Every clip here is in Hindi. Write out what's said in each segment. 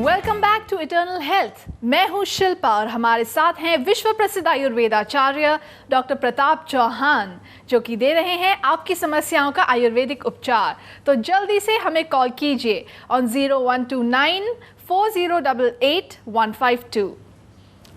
Welcome back to eternal health. मैं हूं शिल्पा और हमारे साथ हैं विश्व प्रसिद्ध आयुर्वेदाचार्य डॉक्टर प्रताप चौहान, जो कि दे रहे हैं आपकी समस्याओं का आयुर्वेदिक उपचार। तो जल्दी से हमें कॉल कीजिए ऑन 0129 4088 152।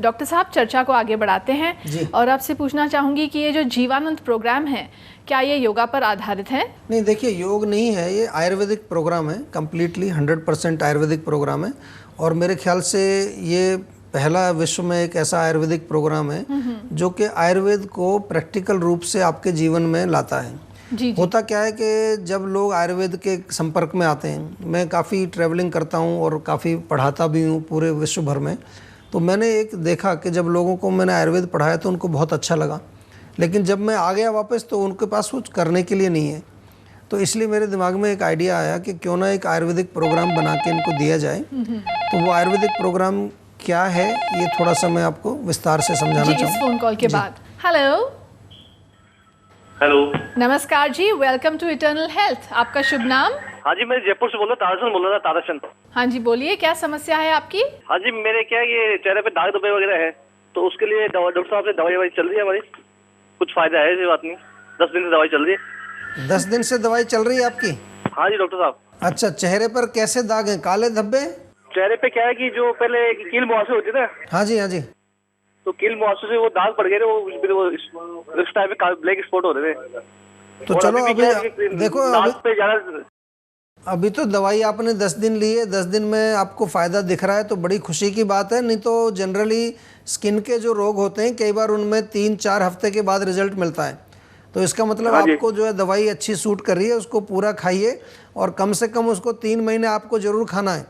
डॉक्टर साहब, चर्चा को आगे बढ़ाते हैं और आपसे पूछना चाहूँगी कि ये जो जीवानंद प्रोग्राम है, क्या ये योगा पर आधारित है? नहीं, देखिए, योग नहीं है, ये आयुर्वेदिक प्रोग्राम है, कम्प्लीटली 100% आयुर्वेदिक प्रोग्राम है। और मेरे ख्याल से ये पहला विश्व में एक ऐसा आयुर्वेदिक प्रोग्राम है जो कि आयुर्वेद को प्रैक्टिकल रूप से आपके जीवन में लाता है। जी। होता क्या है कि जब लोग आयुर्वेद के संपर्क में आते हैं, मैं काफ़ी ट्रैवलिंग करता हूँ और काफ़ी पढ़ाता भी हूँ पूरे विश्व भर में, तो मैंने एक देखा कि जब लोगों को मैंने आयुर्वेद पढ़ाया तो उनको बहुत अच्छा लगा, लेकिन जब मैं आ गया वापस तो उनके पास कुछ करने के लिए नहीं है। तो इसलिए मेरे दिमाग में एक आइडिया आया कि क्यों ना एक आयुर्वेदिक प्रोग्राम बना के इनको दिया जाए। तो वो आयुर्वेदिक प्रोग्राम क्या है, ये थोड़ा सा मैं आपको विस्तार से समझाना चाहूँगा इस फोन कॉल के बाद। हेलो हेलो, नमस्कार जी, वेलकम टू इटर्नल हेल्थ। आपका शुभ नाम? हाँ जी, मैं जयपुर से बोल रहा हूँ, ताराचंद बोल रहा था, ताराचंद। हाँ जी, बोलिए, क्या समस्या है आपकी? हाँ जी, मेरे क्या है, ये चेहरे पे दाग धब्बे वगैरह है, तो उसके लिए डॉक्टर साहब से दवाई चल रही है हमारी, कुछ फायदा है? ऐसी बात नहीं, 10 दिन से दवाई चल रही है। 10 दिन से दवाई चल रही है आपकी? हाँ जी डॉक्टर साहब। अच्छा, चेहरे पर कैसे दाग हैं? काले धब्बे? चेहरे पे क्या है कि जो पहले कील मुहासे होती है ना, हाँ जी, हाँ जी। तो कील मुहासे से वो दाग पड़ गए थे, वो इस टाइप के ब्लैक स्पॉट हो रहे थे। तो चलो अभी देखो, अभी तो दवाई आपने 10 दिन ली है, 10 दिन में आपको फ़ायदा दिख रहा है तो बड़ी खुशी की बात है। नहीं तो जनरली स्किन के जो रोग होते हैं कई बार उनमें 3-4 हफ्ते के बाद रिजल्ट मिलता है। तो इसका मतलब आपको जो है दवाई अच्छी सूट कर रही है, उसको पूरा खाइए और कम से कम उसको 3 महीने आपको ज़रूर खाना है,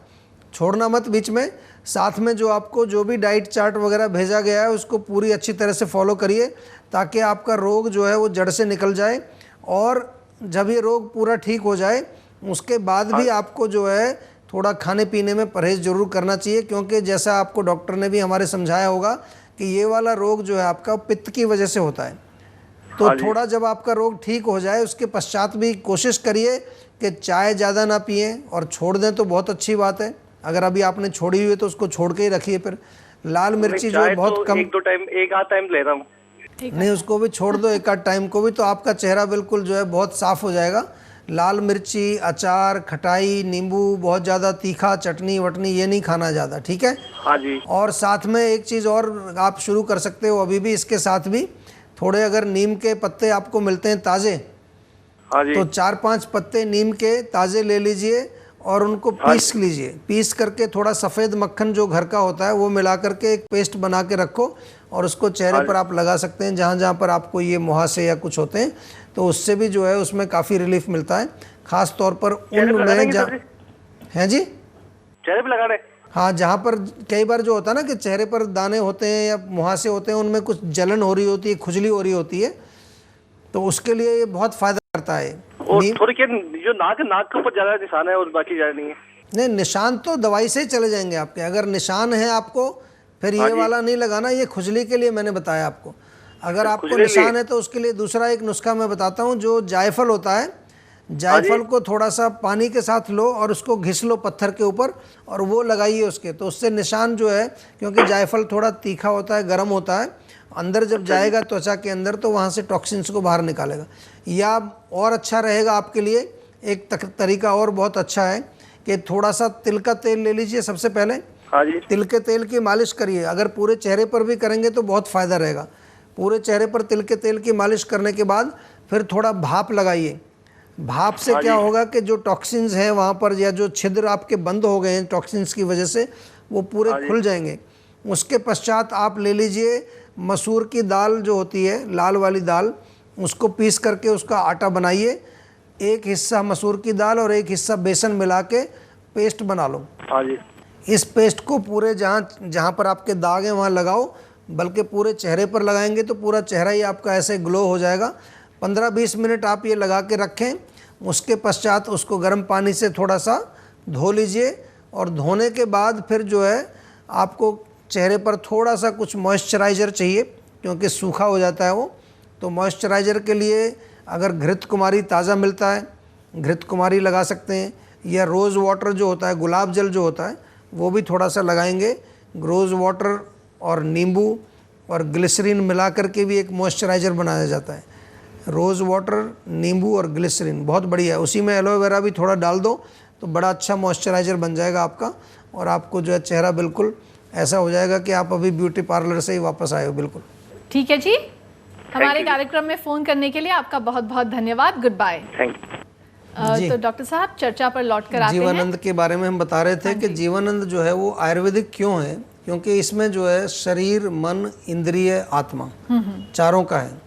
छोड़ना मत बीच में। साथ में जो आपको जो भी डाइट चार्ट वगैरह भेजा गया है उसको पूरी अच्छी तरह से फॉलो करिए, ताकि आपका रोग जो है वो जड़ से निकल जाए। और जब ये रोग पूरा ठीक हो जाए उसके बाद भी आपको जो है थोड़ा खाने पीने में परहेज़ जरूर करना चाहिए, क्योंकि जैसा आपको डॉक्टर ने भी हमारे समझाया होगा कि ये वाला रोग जो है आपका पित्त की वजह से होता है। तो थोड़ा जब आपका रोग ठीक हो जाए उसके पश्चात भी कोशिश करिए कि चाय ज़्यादा ना पिएं, और छोड़ दें तो बहुत अच्छी बात है। अगर अभी आपने छोड़ी हुई है तो उसको छोड़ के ही रखिए। फिर लाल मिर्ची जो है बहुत कम, एक आध टाइम ले रहा हूँ, नहीं उसको भी छोड़ दो एक आध टाइम को भी, तो आपका चेहरा बिल्कुल जो है बहुत साफ़ हो जाएगा। लाल मिर्ची, अचार, खटाई, नींबू, बहुत ज़्यादा तीखा, चटनी वटनी ये नहीं खाना ज़्यादा, ठीक है? हाँ जी। और साथ में एक चीज़ और आप शुरू कर सकते हो अभी भी, इसके साथ भी थोड़े अगर नीम के पत्ते आपको मिलते हैं ताज़े, हाँ जी, तो 4-5 पत्ते नीम के ताज़े ले लीजिए और उनको पीस लीजिए। पीस करके थोड़ा सफ़ेद मक्खन जो घर का होता है वो मिला करके एक पेस्ट बना के रखो, और उसको चेहरे पर आप लगा सकते हैं जहाँ जहाँ पर आपको ये मुहासे या कुछ होते हैं, तो उससे भी जो है उसमें काफ़ी रिलीफ मिलता है। ख़ास तौर पर उन में हैं जी, चेहरे पे लगाने? हाँ, जहाँ पर कई बार जो होता है ना कि चेहरे पर दाने होते हैं या मुहासे होते हैं, उनमें कुछ जलन हो रही होती है, खुजली हो रही होती है, तो उसके लिए ये बहुत फ़ायदा करता है। और थोड़ी क्या जो नाक के ऊपर ज़्यादा निशान है और बाकी ज़्यादा नहीं है? नहीं, निशान तो दवाई से ही चले जाएंगे आपके। अगर निशान है आपको, फिर ये वाला नहीं लगाना, ये खुजली के लिए मैंने बताया आपको। अगर आपको निशान है तो उसके लिए दूसरा एक नुस्खा मैं बताता हूँ। जो जायफल होता है, जायफल को थोड़ा सा पानी के साथ लो और उसको घिस लो पत्थर के ऊपर, और वो लगाइए उसके, तो उससे निशान जो है, क्योंकि जायफल थोड़ा तीखा होता है, गर्म होता है, अंदर जब जाएगा त्वचा के अंदर तो वहाँ से टॉक्सिन्स को बाहर निकालेगा। या और अच्छा रहेगा आपके लिए, एक तरीका और बहुत अच्छा है कि थोड़ा सा तिल का तेल ले लीजिए सबसे पहले। हाँ जी। तिल के तेल की मालिश करिए। अगर पूरे चेहरे पर भी करेंगे तो बहुत फ़ायदा रहेगा। पूरे चेहरे पर तिल के तेल की मालिश करने के बाद फिर थोड़ा भाप लगाइए। भाप से क्या होगा कि जो टॉक्सिन्स हैं वहाँ पर, या जो छिद्र आपके बंद हो गए हैं टॉक्सिन्स की वजह से, वो पूरे खुल जाएंगे। उसके पश्चात आप ले लीजिए मसूर की दाल जो होती है, लाल वाली दाल, उसको पीस करके उसका आटा बनाइए। एक हिस्सा मसूर की दाल और एक हिस्सा बेसन मिला के पेस्ट बना लो। हाँ जी। इस पेस्ट को पूरे जहाँ पर आपके दाग हैं वहाँ लगाओ, बल्कि पूरे चेहरे पर लगाएंगे तो पूरा चेहरा ही आपका ऐसे ग्लो हो जाएगा। 15-20 मिनट आप ये लगा के रखें। उसके पश्चात उसको गर्म पानी से थोड़ा सा धो लीजिए, और धोने के बाद फिर जो है आपको चेहरे पर थोड़ा सा कुछ मॉइस्चराइज़र चाहिए, क्योंकि सूखा हो जाता है वो। तो मॉइस्चराइज़र के लिए अगर घृत कुमारी ताज़ा मिलता है, घृत कुमारी लगा सकते हैं, या रोज़ वाटर जो होता है, गुलाब जल जो होता है, वो भी थोड़ा सा लगाएंगे। रोज़ वाटर और नींबू और ग्लिसरीन मिला करके भी एक मॉइस्चराइज़र बनाया जाता है। रोज़ वाटर, नींबू और ग्लिसरीन बहुत बढ़िया है। उसी में एलोवेरा भी थोड़ा डाल दो तो बड़ा अच्छा मॉइस्चराइज़र बन जाएगा आपका, और आपको जो है चेहरा बिल्कुल ऐसा हो जाएगा कि आप अभी ब्यूटी पार्लर से ही वापस आए हो। बिल्कुल ठीक है जी, हमारे कार्यक्रम में फ़ोन करने के लिए आपका बहुत बहुत धन्यवाद। Good bye. Thank you. तो डॉक्टर साहब, चर्चा पर लौट कर आते हैं। जीवानंद के बारे में हम बता रहे थे कि जीवानंद जो है वो आयुर्वेदिक क्यों है, क्योंकि इसमें जो है शरीर, मन, इंद्रिय, आत्मा चारों का है।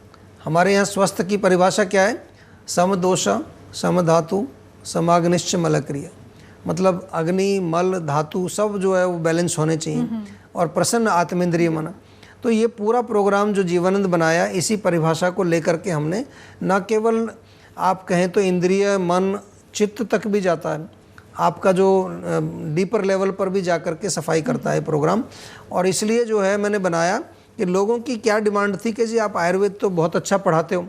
हमारे यहाँ स्वस्थ की परिभाषा क्या है? समदोष, समधातु, समाग्निश्च मलक्रिया। मतलब अग्नि, मल, धातु सब जो है वो बैलेंस होने चाहिए, और प्रसन्न आत्मेंद्रिय मन। तो ये पूरा प्रोग्राम जो जीवानंद बनाया, इसी परिभाषा को लेकर के हमने, न केवल आप कहें तो इंद्रिय, मन, चित्त तक भी जाता है, आपका जो डीपर लेवल पर भी जा कर के सफाई करता है प्रोग्राम। और इसलिए जो है मैंने बनाया कि लोगों की क्या डिमांड थी कि जी आप आयुर्वेद तो बहुत अच्छा पढ़ाते हो,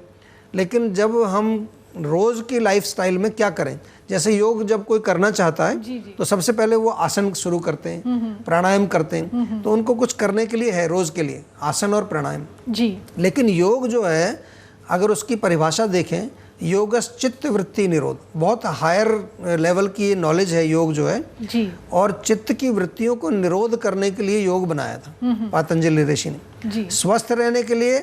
लेकिन जब हम रोज़ की लाइफस्टाइल में क्या करें। जैसे योग जब कोई करना चाहता है तो सबसे पहले वो आसन शुरू करते हैं, प्राणायाम करते हैं, तो उनको कुछ करने के लिए है रोज़ के लिए आसन और प्राणायाम जी। लेकिन योग जो है, अगर उसकी परिभाषा देखें, योगस चित्त वृत्ति निरोध, बहुत हायर लेवल की नॉलेज है योग जो है जी। और चित्त की वृत्तियों को निरोध करने के लिए योग बनाया था पतंजलि ऋषि ने जी। स्वस्थ रहने के लिए,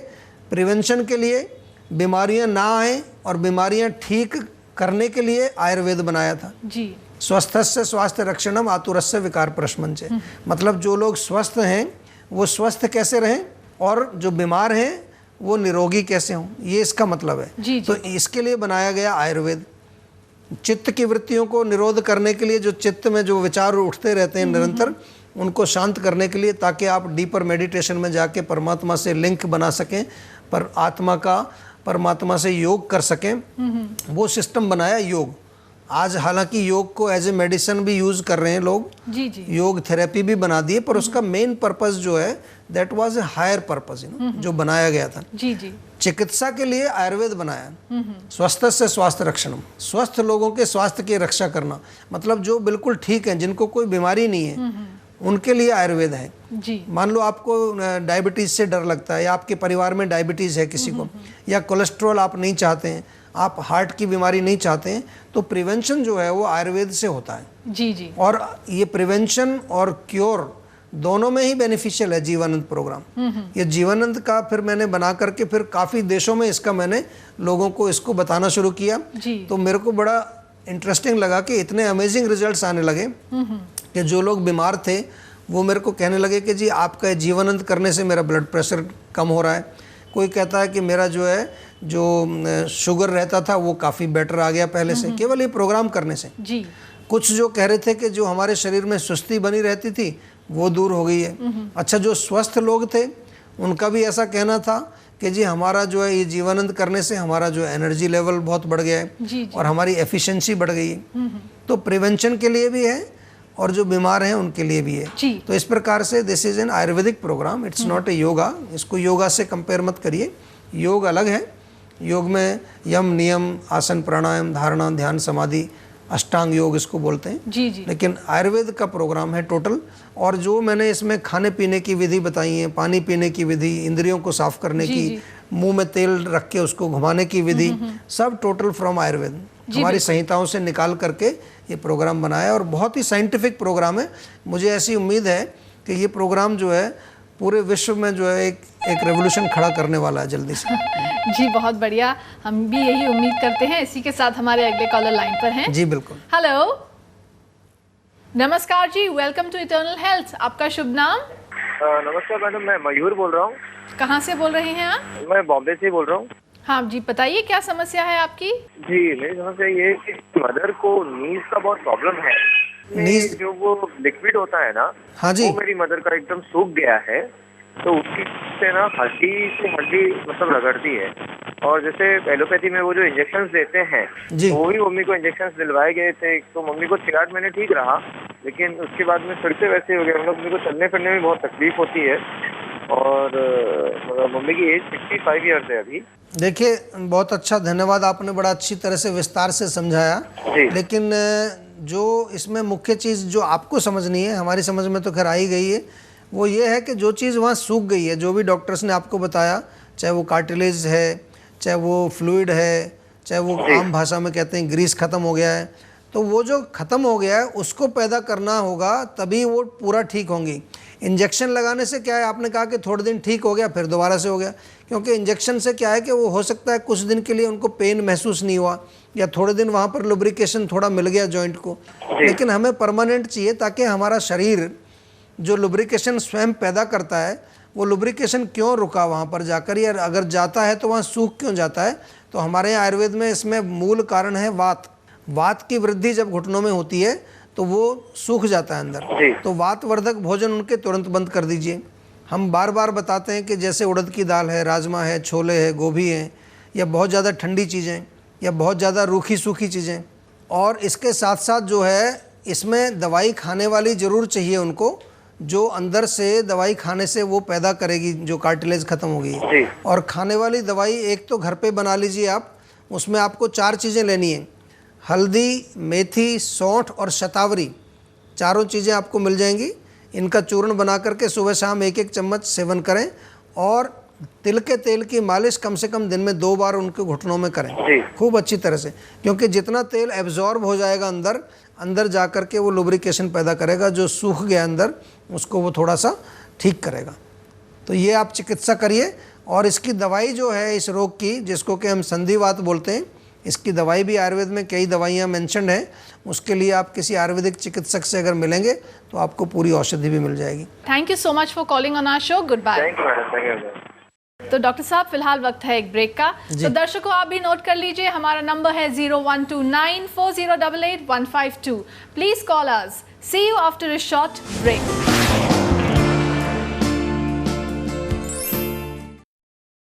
प्रिवेंशन के लिए, बीमारियां ना आए और बीमारियां ठीक करने के लिए आयुर्वेद बनाया था जी। स्वस्थस्य स्वास्थ्य रक्षणम आतुरस्य विकार प्रशमंचे। मतलब जो लोग स्वस्थ हैं वो स्वस्थ कैसे रहें, और जो बीमार हैं वो निरोगी कैसे हों, ये इसका मतलब है। जी। तो इसके लिए बनाया गया आयुर्वेद। चित्त की वृत्तियों को निरोध करने के लिए, जो चित्त में जो विचार उठते रहते हैं निरंतर, उनको शांत करने के लिए, ताकि आप डीपर मेडिटेशन में जाके परमात्मा से लिंक बना सकें, पर आत्मा का परमात्मा से योग कर सकें, वो सिस्टम बनाया योग। आज हालांकि योग को एज ए मेडिसिन भी यूज कर रहे हैं लोग, जी जी। योग थेरेपी भी बना दिए, पर उसका मेन पर्पस जो है that was a higher purpose, जो बनाया गया था। जी जी। चिकित्सा के लिए आयुर्वेद बनाया, स्वस्थ से स्वास्थ्य रक्षणम, स्वस्थ लोगों के स्वास्थ्य की रक्षा करना, मतलब जो बिल्कुल ठीक है, जिनको कोई बीमारी नहीं है, उनके लिए आयुर्वेद है। जी। मान लो आपको डायबिटीज से डर लगता है, या आपके परिवार में डायबिटीज है किसी को, या कोलेस्ट्रॉल आप नहीं चाहते हैं, आप हार्ट की बीमारी नहीं चाहते हैं, तो प्रिवेंशन जो है वो आयुर्वेद से होता है। जी जी। और ये प्रिवेंशन और क्योर दोनों में ही बेनिफिशियल है जीवानंद प्रोग्राम। ये जीवानंद का फिर मैंने बना करके फिर काफ़ी देशों में इसका मैंने लोगों को इसको बताना शुरू किया। तो मेरे को बड़ा इंटरेस्टिंग लगा कि इतने अमेजिंग रिजल्ट्स आने लगे कि जो लोग बीमार थे वो मेरे को कहने लगे कि जी आपका जीवानंद करने से मेरा ब्लड प्रेशर कम हो रहा है। कोई कहता है कि मेरा जो है जो शुगर रहता था वो काफ़ी बेटर आ गया पहले से, केवल ये प्रोग्राम करने से। जी। कुछ जो कह रहे थे कि जो हमारे शरीर में सुस्ती बनी रहती थी वो दूर हो गई है। अच्छा, जो स्वस्थ लोग थे उनका भी ऐसा कहना था कि जी हमारा जो है ये जीवानंद करने से हमारा जो एनर्जी लेवल बहुत बढ़ गया है, जी। और हमारी एफिशिएंसी बढ़ गई है। तो प्रिवेंशन के लिए भी है और जो बीमार हैं उनके लिए भी है। तो इस प्रकार से this is an Ayurvedic programme, it's not a yoga. इसको योगा से कंपेयर मत करिए, योग अलग है। योग में यम, नियम, आसन, प्राणायाम, धारणा, ध्यान, समाधि, अष्टांग योग इसको बोलते हैं। जी जी। लेकिन आयुर्वेद का प्रोग्राम है टोटल। और जो मैंने इसमें खाने पीने की विधि बताई है, पानी पीने की विधि, इंद्रियों को साफ करने की, मुंह में तेल रख के उसको घुमाने की विधि, सब टोटल फ्रॉम आयुर्वेद हमारी संहिताओं से निकाल करके ये प्रोग्राम बनाया, और बहुत ही साइंटिफिक प्रोग्राम है। मुझे ऐसी उम्मीद है कि ये प्रोग्राम जो है पूरे विश्व में जो है एक रेवोल्यूशन खड़ा करने वाला है जल्दी से। जी, बहुत बढ़िया, हम भी यही उम्मीद करते हैं। इसी के साथ हमारे अगले कॉलर लाइन पर हैं। जी बिल्कुल। हेलो, नमस्कार जी, वेलकम टू इटर्नल हेल्थ। आपका शुभ नाम? नमस्कार मैडम, मैं मयूर बोल रहा हूँ। कहाँ से बोल रहे हैं आप? मैं बॉम्बे से बोल रहा हूँ। हाँ जी, बताइए क्या समस्या है आपकी? जी, मेरी समस्या ये है कि मदर को नीज का बहुत प्रॉब्लम है। नीज जो वो लिक्विड होता है ना, हाँ जी, वो मेरी मदर का एकदम सूख गया है, तो उसकी से ना हड्डी से हड्डी मतलब रगड़ती है। और जैसे एलोपैथी में वो जो इंजेक्शन देते हैं, तो वो भी मम्मी को इंजेक्शन दिलवाए गए थे, तो मम्मी को 6-8 महीने ठीक रहा, लेकिन उसके बाद में फिर से वैसे हो गया। मतलब मम्मी को चलने फिरने में बहुत तकलीफ होती है, और मम्मी की एज 65 ईयर्स है अभी। देखिए, बहुत अच्छा, धन्यवाद, आपने बड़ा अच्छी तरह से विस्तार से समझाया। लेकिन जो इसमें मुख्य चीज़ जो आपको समझनी है, हमारी समझ में तो खैर आ ही गई है, वो ये है कि जो चीज़ वहाँ सूख गई है, जो भी डॉक्टर्स ने आपको बताया, चाहे वो कार्टिलेज है, चाहे वो फ्लूइड है, चाहे वो आम भाषा में कहते हैं ग्रीस ख़त्म हो गया है, तो वो जो ख़त्म हो गया है उसको पैदा करना होगा, तभी वो पूरा ठीक होंगी। इंजेक्शन लगाने से क्या है, आपने कहा कि थोड़े दिन ठीक हो गया फिर दोबारा से हो गया, क्योंकि इंजेक्शन से क्या है कि वो हो सकता है कुछ दिन के लिए उनको पेन महसूस नहीं हुआ या थोड़े दिन वहाँ पर लुब्रिकेशन थोड़ा मिल गया जॉइंट को, लेकिन हमें परमानेंट चाहिए ताकि हमारा शरीर जो लुब्रिकेशन स्वयं पैदा करता है वो लुब्रिकेशन क्यों रुका वहाँ पर जाकर, या अगर जाता है तो वहाँ सूख क्यों जाता है। तो हमारे यहाँ आयुर्वेद में इसमें मूल कारण है वात। वात की वृद्धि जब घुटनों में होती है तो वो सूख जाता है अंदर, तो वातवर्धक भोजन उनके तुरंत बंद कर दीजिए। हम बार बार बताते हैं कि जैसे उड़द की दाल है, राजमा है, छोले है, गोभी है, या बहुत ज़्यादा ठंडी चीज़ें या बहुत ज़्यादा रूखी सूखी चीज़ें, और इसके साथ साथ जो है इसमें दवाई खाने वाली ज़रूर चाहिए उनको, जो अंदर से दवाई खाने से वो पैदा करेगी जो कार्टिलेज ख़त्म हो गई। और खाने वाली दवाई एक तो घर पे बना लीजिए आप, उसमें आपको 4 चीज़ें लेनी है, हल्दी, मेथी, सौंठ और शतावरी, चारों चीज़ें आपको मिल जाएंगी। इनका चूर्ण बना करके सुबह शाम 1-1 चम्मच सेवन करें, और तिल के तेल की मालिश कम से कम दिन में 2 बार उनके घुटनों में करें खूब अच्छी तरह से, क्योंकि जितना तेल एब्जॉर्ब हो जाएगा अंदर जा कर के वो लुब्रिकेशन पैदा करेगा, जो सूख गया अंदर उसको वो थोड़ा सा ठीक करेगा। तो ये आप चिकित्सा करिए, और इसकी दवाई जो है इस रोग की, जिसको कि हम संधिवात बोलते हैं, इसकी दवाई भी आयुर्वेद में कई दवाइयाँ मेंशन्ड हैं। उसके लिए आप किसी आयुर्वेदिक चिकित्सक से अगर मिलेंगे तो आपको पूरी औषधि भी मिल जाएगी। Thank you so much for calling on our show. Good bye. Thank you madam, thank you. तो डॉक्टर साहब फिलहाल वक्त है एक ब्रेक का, तो दर्शकों आप भी नोट कर लीजिए, हमारा नंबर है 01294088 152। Please call us. See you after a short break.